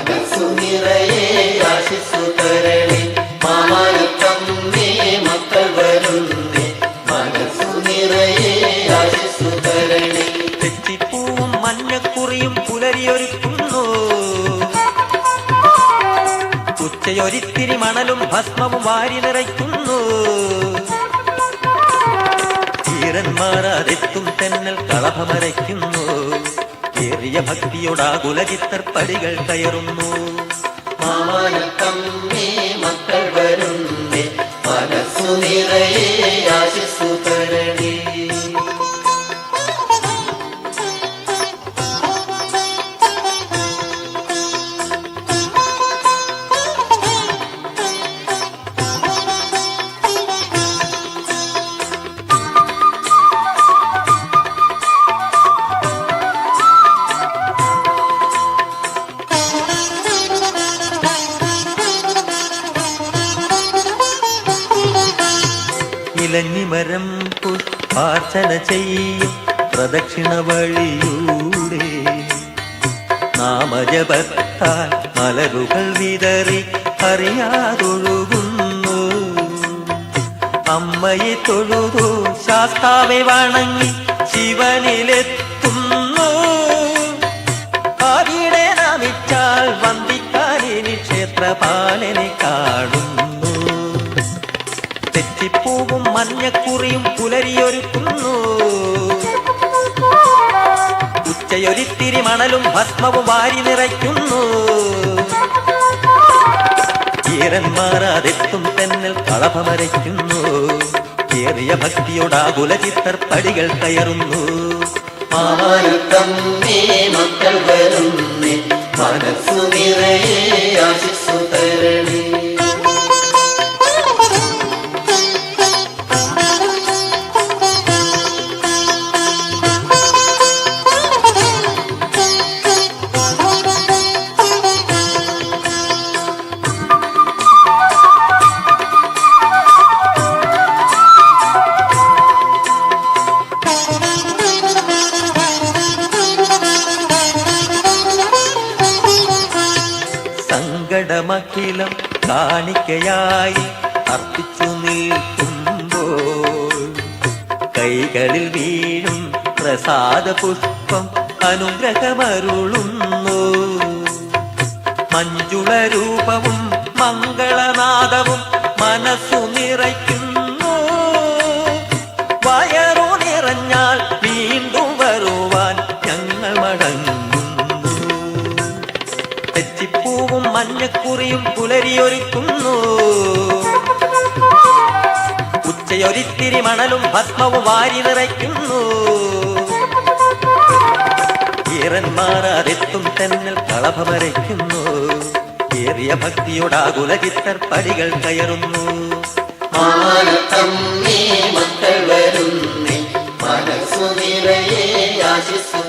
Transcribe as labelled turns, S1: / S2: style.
S1: മനസ്സു നിറയെ ആശിസ്സു തരണേ. മാമാനത്തമ്മേ മക്കൾ വരുന്നേ, മനസ്സു നിറയെ ആശിസ്സു തരണേ.
S2: തെച്ചിപ്പൂവും മഞ്ഞക്കുറിയും പുലരിയൊരുക്കുന്നു, ഉച്ചയൊരിത്തിരി മണലും ഭസ്മവും വാരി നിറയ്ക്കുന്നു. ധീരന്മാരാതെത്തും തെന്നൽ കളഭമരയ്ക്കുന്നു, ഏറിയ ഭക്തിയോടാകുലചിത്തർ പടികൾ കയറുന്നു.
S1: മാമാനത്തമ്മേ മക്കൾ വരുന്നേ, മനസ്സു നിറയെ ആശിസ്സു തരണേ.
S2: ഇലഞ്ഞിമരം പുഷ്പാർച്ചന ചെയ്യും പ്രദക്ഷിണ വഴിയൂടെ, നാമജപത്താൽ മലരുകൾ വിതറി അറിയാതൊഴുകുന്നു. അമ്മയെ തൊഴുതു ശാസ്താവെ വണങ്ങി ശിവനിലെത്തുന്നു. അവിടെ നമിച്ചാൽ വന്ദിക്കാനിനി ക്ഷേത്രപാലനെ കാണുന്നു. തെച്ചിപ്പൂവും മഞ്ഞക്കുറിയും പുലരിയൊരുക്കുന്നു, ഉച്ചയൊരിത്തിരി മണലും ഭസ്മവും വാരി നിറയ്ക്കുന്നു. ധീരന്മാരാതെത്തും തെന്നൽ കളഭമരയ്ക്കുന്നു, ഏറിയ ഭക്തിയോടാകുലചിത്തർ പടികൾ കയറുന്നു.
S1: മാമാനത്തമ്മേ മക്കൾ വരുന്നേ, മനസ്സു നിറയെ ആശിസ്സു തരണേ.
S2: സങ്കടമഖിലം കാണിക്കയായി അർപ്പിച്ചു നിൽക്കുമ്പോൾ, കൈകളിൽ വീഴും പ്രസാദ പുഷ്പം അനുഗ്രഹമരുളുന്നു. മഞ്ജുള രൂപവും മംഗളനാദവും മനസ്സു നിറയ്ക്കുന്നു. വയറു നിറഞ്ഞാൽ വീണ്ടും വരുവാൻ ഞങ്ങൾ മടങ്ങുന്നു. തെച്ചിപ്പൂവും മഞ്ഞക്കുറിയും പുലരിയൊരുക്കുന്നു, ഉച്ചയൊരിത്തിരി മണലും ഭസ്മവും വാരി നിറയ്ക്കുന്നു. ധീരന്മാരാതെത്തും തെന്നൽ കളഭമരയ്ക്കുന്നു, ഏറിയ ഭക്തിയോടാകുലചിത്തർ പടികൾ കയറുന്നു.
S1: മാമാനത്തമ്മേ മക്കൾ വരുന്നേ, മനസ്സു നിറയെ ആശിസ്സു